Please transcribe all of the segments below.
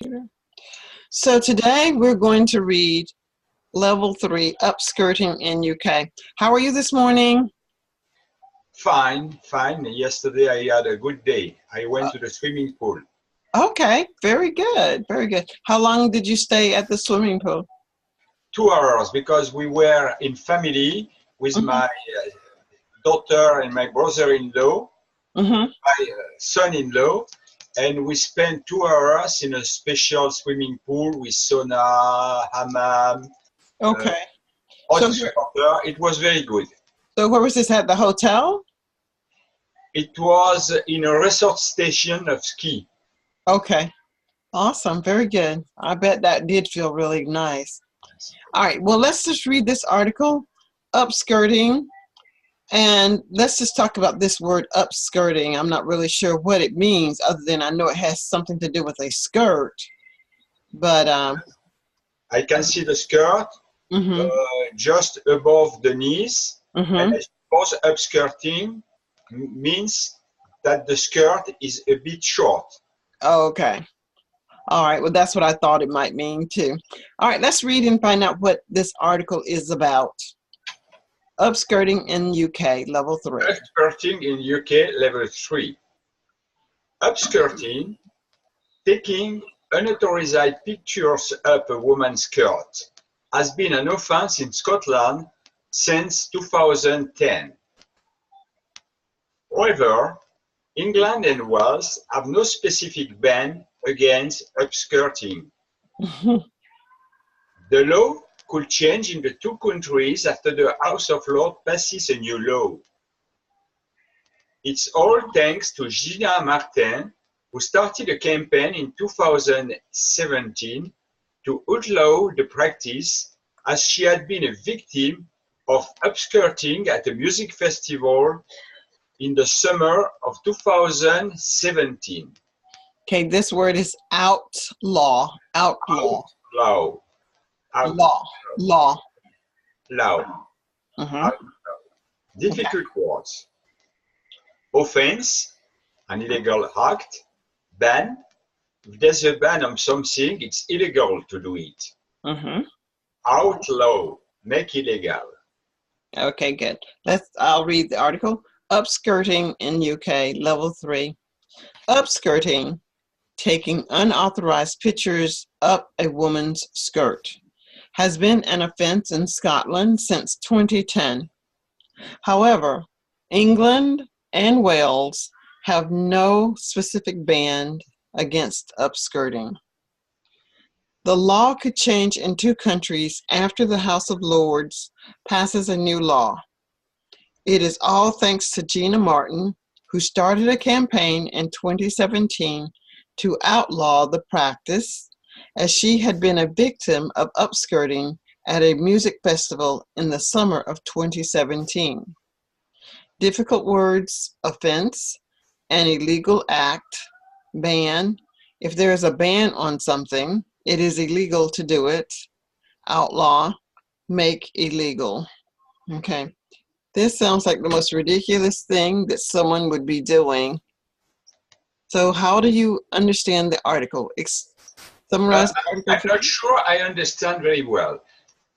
Computer. So today we're going to read Level 3, Upskirting in UK. How are you this morning? Fine, fine. Yesterday I had a good day. I went to the swimming pool. Okay, very good, very good. How long did you stay at the swimming pool? 2 hours because we were in family with Mm-hmm. my daughter and my brother-in-law, Mm-hmm. my son-in-law, and we spent 2 hours in a special swimming pool with sauna, hammam, uh, Okay. hot So, water. It was very good. so where was this at the hotel? It was in a resort station of ski. Okay. Awesome. Very good. I bet that did feel really nice. All right. Well, let's just read this article, Upskirting. And let's just talk about this word upskirting. I'm not really sure what it means other than I know it has something to do with a skirt. But I can see the skirt mhm, just above the knees, and mhm. I suppose upskirting means that the skirt is a bit short. Okay. All right. Well, that's what I thought it might mean too. All right, let's read and find out what this article is about. Upskirting in UK, level 3. Upskirting in UK level 3. Upskirting, taking unauthorized pictures up a woman's skirt, has been an offence in Scotland since 2010. However, England and Wales have no specific ban against upskirting. The law could change in the two countries after the House of Lords passes a new law. It's all thanks to Gina Martin, who started a campaign in 2017 to outlaw the practice, as she had been a victim of upskirting at a music festival in the summer of 2017. Okay, this word is outlaw. Outlaw. Outlaw. Law. Law. Outlaw. Mhm. Okay. Difficult words. Offense, an illegal act. Ban, if there's a ban on something, it's illegal to do it. Mhm. Outlaw, make illegal. Okay, good. I'll read the article. Upskirting in UK, level 3. Upskirting, taking unauthorized pictures up a woman's skirt, has been an offense in Scotland since 2010. However, England and Wales have no specific ban against upskirting. The law could change in two countries after the House of Lords passes a new law. It is all thanks to Gina Martin, who started a campaign in 2017 to outlaw the practice, as she had been a victim of upskirting at a music festival in the summer of 2017. Difficult words: offense, an illegal act, ban. If there is a ban on something, it is illegal to do it. Outlaw, make illegal. Okay. This sounds like the most ridiculous thing that someone would be doing. So how do you understand the article? Summarize the article I'm for not me. sure I understand very well.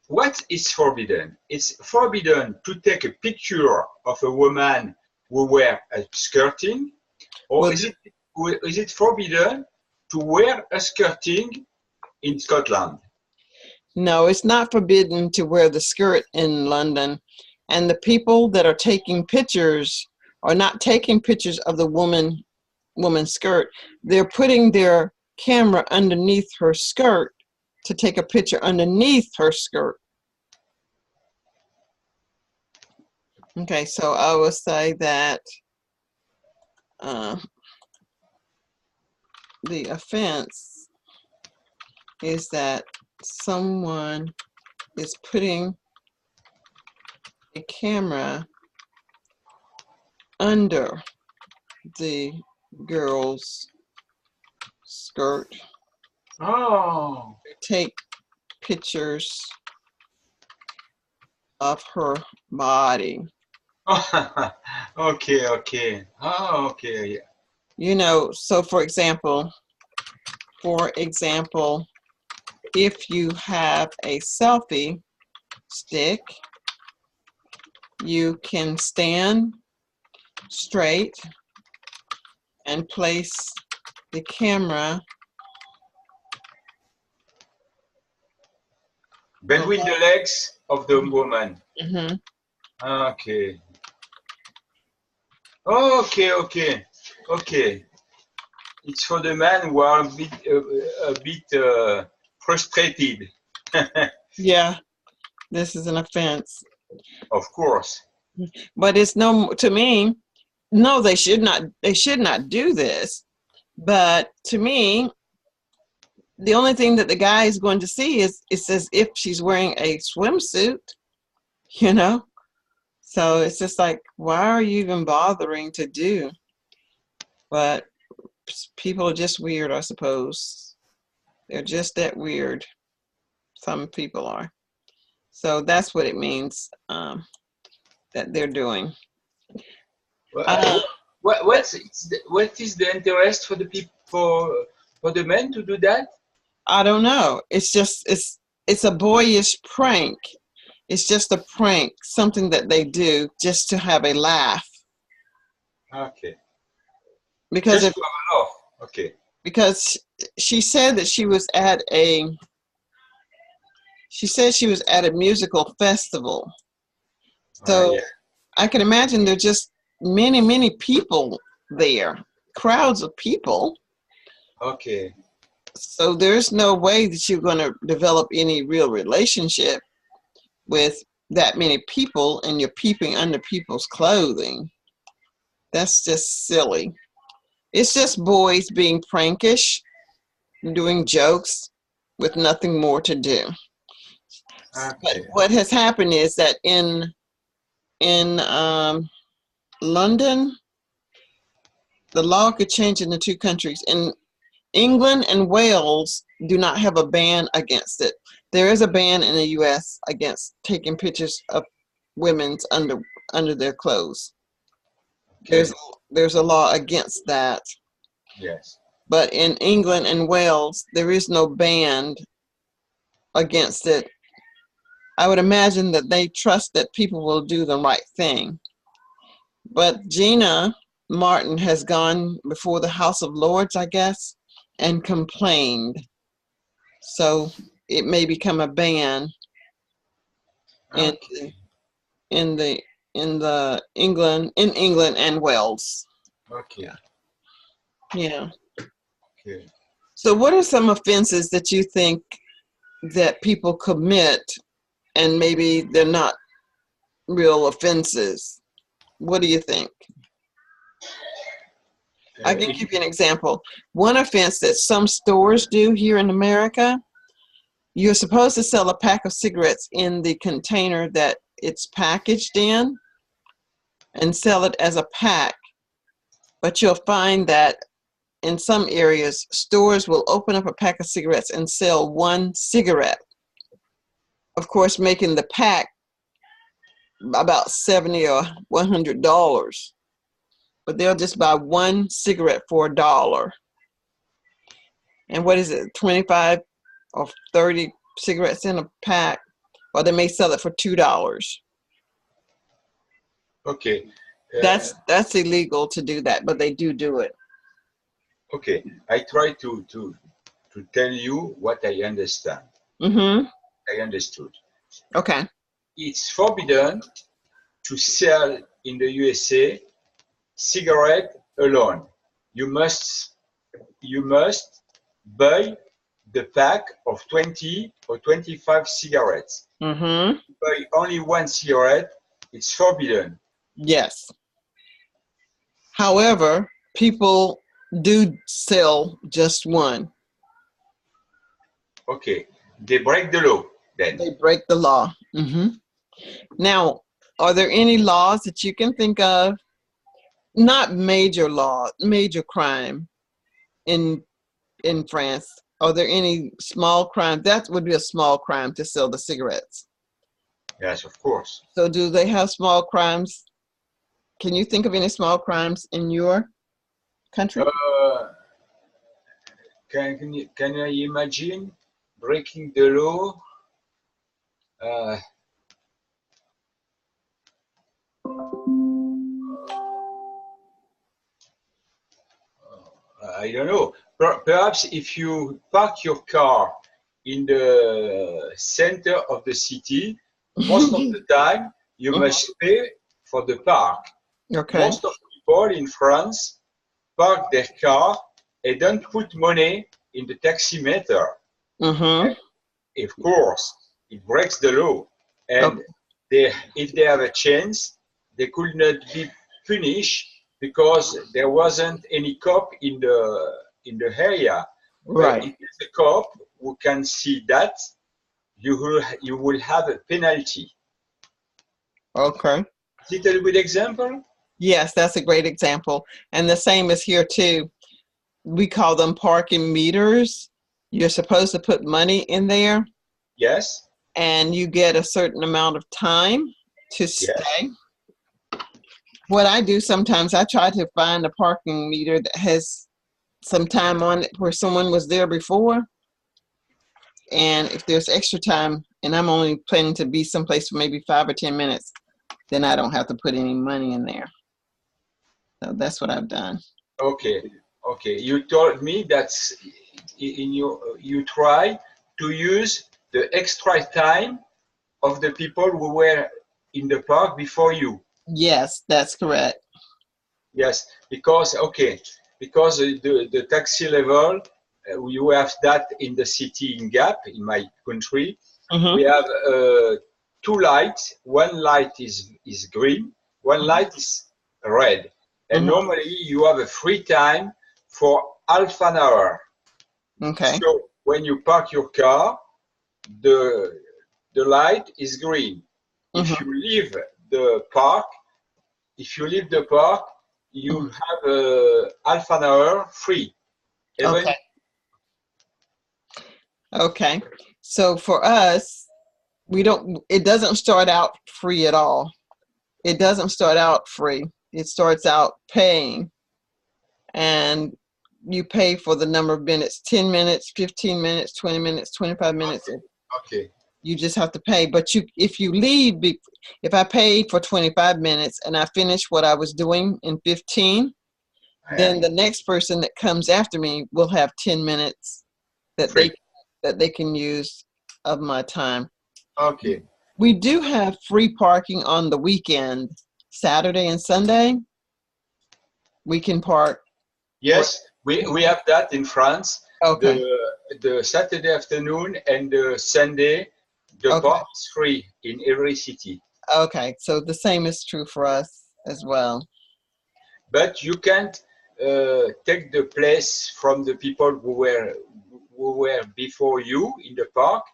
What is forbidden? It's forbidden to take a picture of a woman who wear a skirting, or Well, is it forbidden to wear a skirting in Scotland? no, it's not forbidden to wear the skirt in London. And the people that are taking pictures are not taking pictures of the woman's skirt. They're putting their camera underneath her skirt to take a picture underneath her skirt. Okay, so I will say that the offense is that someone is putting a camera under the girl's skirt Oh, to take pictures of her body. okay. Oh, okay. You know, so for example, For example, if you have a selfie stick, you can stand straight and place the camera between the legs of the woman. Mhm. Okay. Okay. It's for the man who are a bit frustrated. Yeah, this is an offense. Of course. But it's no, to me, no, they should not do this. But to me, the only thing that the guy is going to see is it says if she's wearing a swimsuit, you know? So it's just like, why are you even bothering to do? But people are just weird, I suppose. They're just that weird. Some people are. So that's what it means that they're doing. What is the interest for the people for the men to do that? I don't know. It's a boyish prank. It's just a prank, something that they do just to have a laugh. Okay. Because just to have a laugh. Okay. Because she said that she was at a musical festival. So Yeah. I can imagine there are just many people there, crowds of people. Okay. So there's no way that you're going to develop any real relationship with that many people and you're peeping under people's clothing. That's just silly. It's just boys being prankish, doing jokes with nothing more to do. Okay. But what has happened is that in London, the law could change in the two countries. In England and Wales do not have a ban against it. There is a ban in the US against taking pictures of women's under their clothes. Okay. There's a law against that. Yes. But in England and Wales, there is no ban against it. I would imagine that they trust that people will do the right thing. But Gina Martin has gone before the House of Lords, I guess, and complained. So it may become a ban Okay. in England and Wales. Okay. Yeah. Okay. So what are some offenses that you think that people commit and maybe they're not real offenses? What do you think? I can give you an example. One offense that some stores do here in America, you're supposed to sell a pack of cigarettes in the container that it's packaged in and sell it as a pack. But you'll find that in some areas, stores will open up a pack of cigarettes and sell one cigarette. Of course, making the pack about $70 or $100. But they'll just buy one cigarette for $1. And what is it, 25 or 30 cigarettes in a pack? Or they may sell it for $2. Okay. That's illegal to do that, but they do it. Okay. I try to tell you what I understand. Mm-hmm. I understood. Okay. It's forbidden to sell in the USA cigarette alone. You must buy the pack of 20 or 25 cigarettes. Mm-hmm. Buy only one cigarette, it's forbidden. Yes. However, people do sell just one. Okay. They break the law then. They break the law. Mm-hmm. Now, are there any laws that you can think of? Not major law, major crime in France. Are there any small crime? That would be a small crime to sell the cigarettes. Yes, of course. So do they have small crimes? Can you think of any small crimes in your country? can I imagine breaking the law? I don't know. Perhaps if you park your car in the center of the city, most of the time you must pay for the park. Okay. Most of people in France park their car and don't put money in the taximeter. Mm-hmm. Of course, it breaks the law. And if they have a chance, they could not be punished because there wasn't any cop in the area. Right. But if there's a cop who can see that, you will have a penalty. Okay. Is it a good example? Yes, that's a great example. And the same is here too. We call them parking meters. You're supposed to put money in there. Yes. And you get a certain amount of time to stay. Yes. What I do sometimes, I try to find a parking meter that has some time on it where someone was there before. And if there's extra time and I'm only planning to be someplace for maybe 5 or 10 minutes, then I don't have to put any money in there. So that's what I've done. Okay. Okay. You told me that you try to use the extra time of the people who were in the park before you. Yes, that's correct. Yes, because the taxi level, you have that in the city in Gap, in my country. Mm-hmm. We have 2 lights. One light is green, one light is red. And normally you have a free time for half an hour. Okay. So when you park your car, the light is green. If you leave the park, you have half an hour free. Okay. Okay. So for us, it doesn't start out free at all. It doesn't start out free. It starts out paying. And you pay for the number of minutes, 10 minutes, 15 minutes, 20 minutes, 25 minutes. Okay. You just have to pay. But if you leave, if I paid for 25 minutes and I finish what I was doing in 15, then the next person that comes after me will have 10 minutes that they can use of my time. Okay. We do have free parking on the weekend, Saturday and Sunday. We can park. Yes, we have that in France. Okay. The Saturday afternoon and the Sunday, the park is free in every city. Okay, so the same is true for us as well. But you can't take the place from the people who were before you in the park,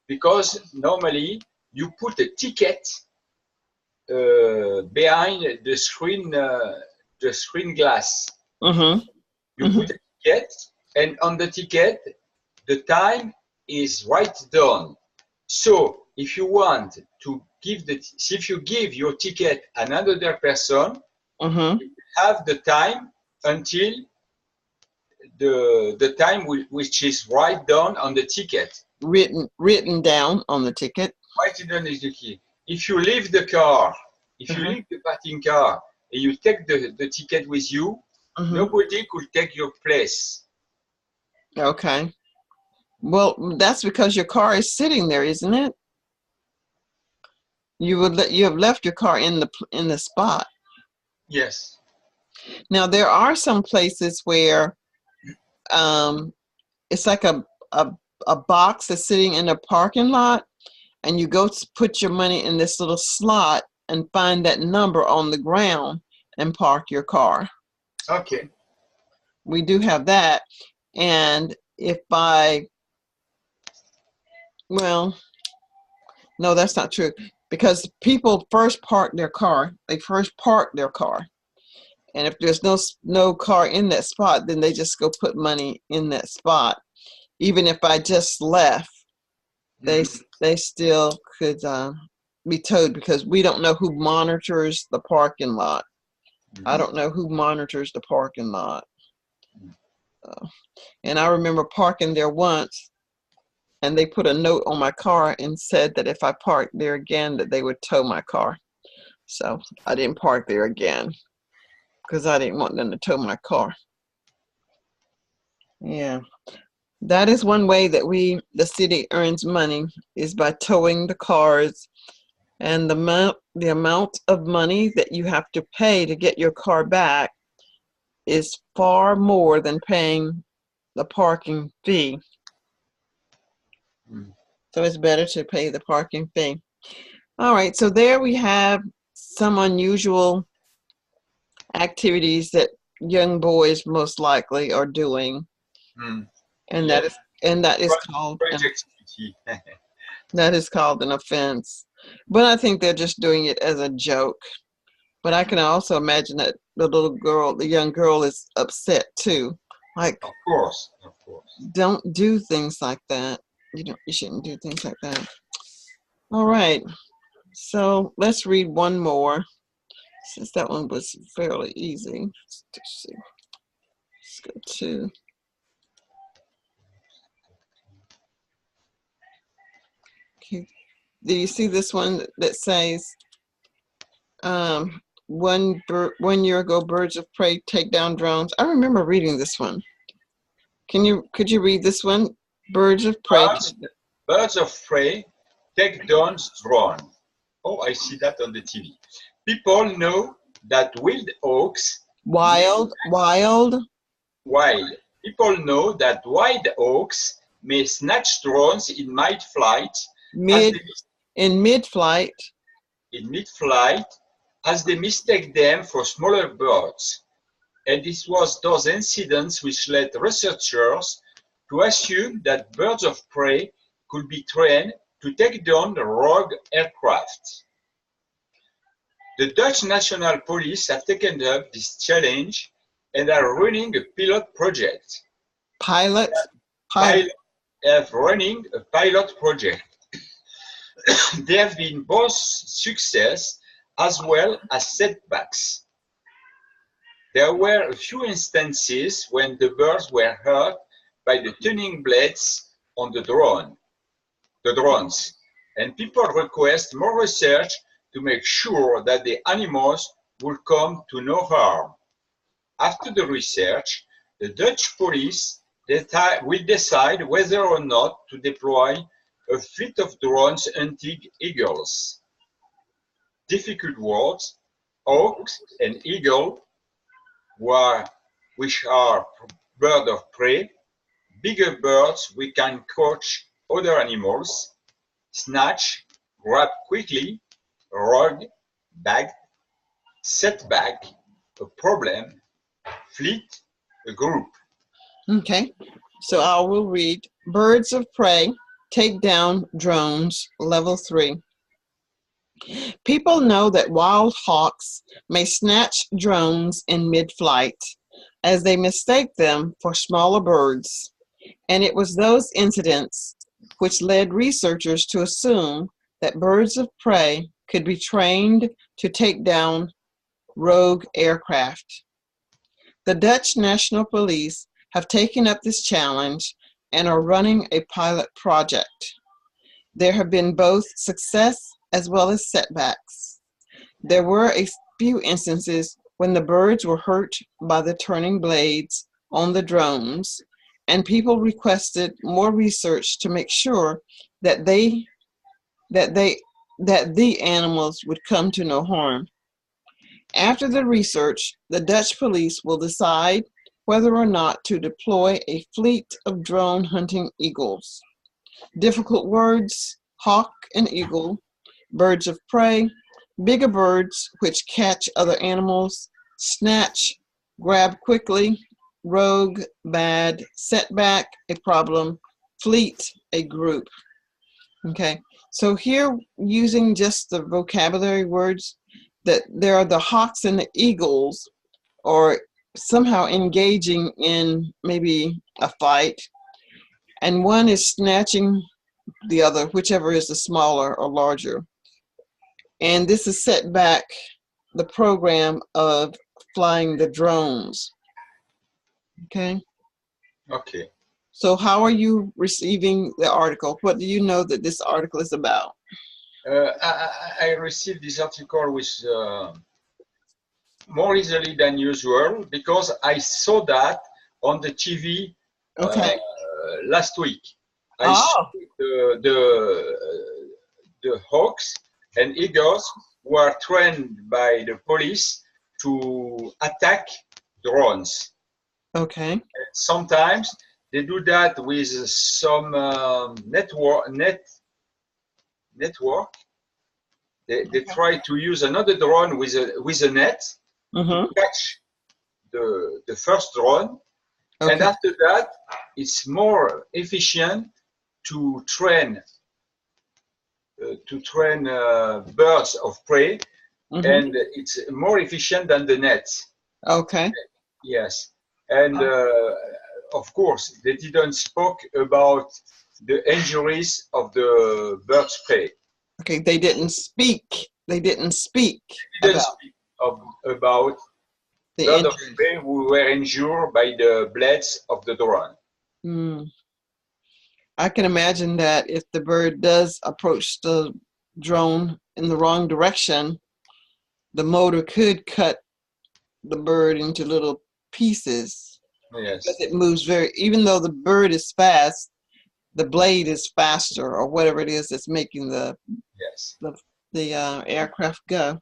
because normally you put a ticket behind the screen glass. You put a ticket, and on the ticket, the time is right down. So if you want to if you give your ticket another person, you have the time until the time which is right down on the ticket. Written down on the ticket. Right down is the key. If you leave the car, if you leave the parking car, and you take the ticket with you, nobody could take your place. Okay. Well, that's because your car is sitting there, isn't it? You have left your car in the spot. Yes. Now there are some places where it's like a box that's sitting in a parking lot, and you go to put your money in this little slot and find that number on the ground and park your car. Okay. We do have that. And well, no, that's not true, because people first park their car. They first park their car. And if there's no car in that spot, then they just go put money in that spot. Even if I just left, they still could be towed, because we don't know who monitors the parking lot. I don't know who monitors the parking lot. And I remember parking there once, and they put a note on my car and said that if I parked there again, that they would tow my car. So I didn't park there again because I didn't want them to tow my car. Yeah. That is one way that the city earns money, is by towing the cars, and the amount of money that you have to pay to get your car back is far more than paying the parking fee. So it's better to pay the parking fee. All right, so there we have some unusual activities that young boys most likely are doing. And Yeah. that is called Projectivity. that is called an offense. But I think they're just doing it as a joke. But I can also imagine that the young girl is upset too. Like, Of course. don't do things like that. You shouldn't do things like that. All right. So let's read one more, since that one was fairly easy. Let's see. Let's go to. Okay. Do you see this one that says, 1 year ago, birds of prey take down drones? I remember reading this one. Could you read this one? Birds of prey. Birds of prey take down drone. Oh, I see that on the TV. People know that Wild. People know that wild oaks may snatch drones in mid-flight as they mistake them for smaller birds. And this was those incidents which led researchers to assume that birds of prey could be trained to take down the rogue aircraft. The Dutch National Police have taken up this challenge and are running a pilot project. Running a pilot project. There have been both success as well as setbacks. There were a few instances when the birds were hurt by the tuning blades on the drones, and people request more research to make sure that the animals will come to no harm. After the research, the Dutch police will decide whether or not to deploy a fleet of drones hunting eagles. Difficult words, oaks and eagle, which are birds of prey, bigger birds we can catch other animals, snatch, grab quickly, rogue, bagged, setback, a problem, fleet, a group. Okay, so I will read birds of prey take down drones, level 3. People know that wild hawks may snatch drones in mid-flight as they mistake them for smaller birds, and it was those incidents which led researchers to assume that birds of prey could be trained to take down rogue aircraft. The Dutch National Police have taken up this challenge and are running a pilot project. There have been both success as well as setbacks. There were a few instances when the birds were hurt by the turning blades on the drones, and people requested more research to make sure that the animals would come to no harm. After the research, the Dutch police will decide whether or not to deploy a fleet of drone hunting eagles. Difficult words: hawk and eagle, birds of prey, bigger birds which catch other animals, snatch, grab quickly, rogue, bad, setback, a problem, fleet, a group. Okay, so here, using just the vocabulary words, that there are the hawks and the eagles, or somehow engaging in maybe a fight, and one is snatching the other, whichever is the smaller or larger. And this is set back the program of flying the drones. Okay. Okay. So how are you receiving the article? What do you know that this article is about? I received this article with more easily than usual because I saw that on the TV Okay. last week. I saw Oh, the hawks and eagles were trained by the police to attack drones. okay. Sometimes they do that with some network. They try to use another drone with a net to Mm-hmm. catch the first drone, and Okay. after that, it's more efficient to train birds of prey, Mm-hmm. and it's more efficient than the net. Okay. Yes, and of course, they didn't spoke about the injuries of the birds prey. Okay. They didn't speak. They didn't speak They didn't about speak about the birds of injuries. prey who were injured by the blades of the drone. Mm. I can imagine that if the bird does approach the drone in the wrong direction, the motor could cut the bird into little pieces because Yes, it moves very, even though the bird is fast, the blade is faster or whatever it is that's making yes. the aircraft go.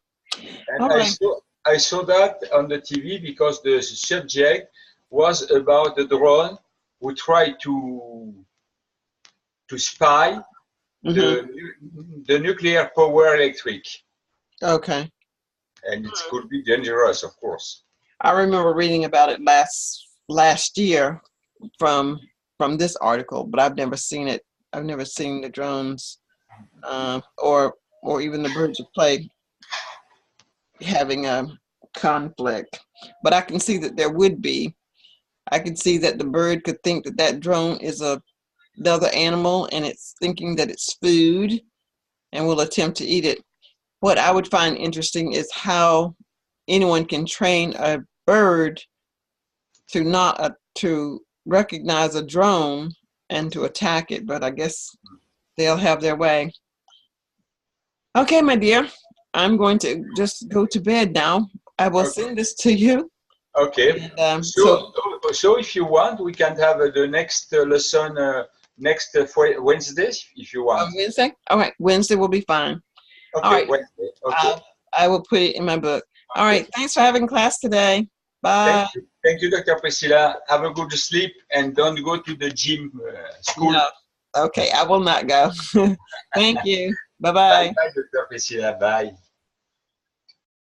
And All right. I saw that on the TV because the subject was about the drone who tried to spy Mm-hmm. the nuclear power electric, Okay. and it could be dangerous, of course. I remember reading about it last year from this article, but I've never seen it. I've never seen the drones or even the birds of prey having a conflict. But I can see that there would be. I can see that the bird could think that that drone is another animal and it's thinking that it's food and will attempt to eat it. What I would find interesting is how anyone can train a bird to not to recognize a drone and to attack it, but I guess they'll have their way. Okay, my dear, I'm going to just go to bed now. I will Okay. send this to you. Okay. And, So if you want, we can have the next lesson next Wednesday, if you want. Wednesday? All right, Wednesday will be fine. Okay, All right, Wednesday. Okay. I will put it in my book. All Okay. right, thanks for having class today. Bye. Thank you, Dr. Priscilla. Have a good sleep and don't go to the gym school. No. Okay, I will not go. Thank you. Bye Bye-bye. bye, Dr. Priscilla. Bye.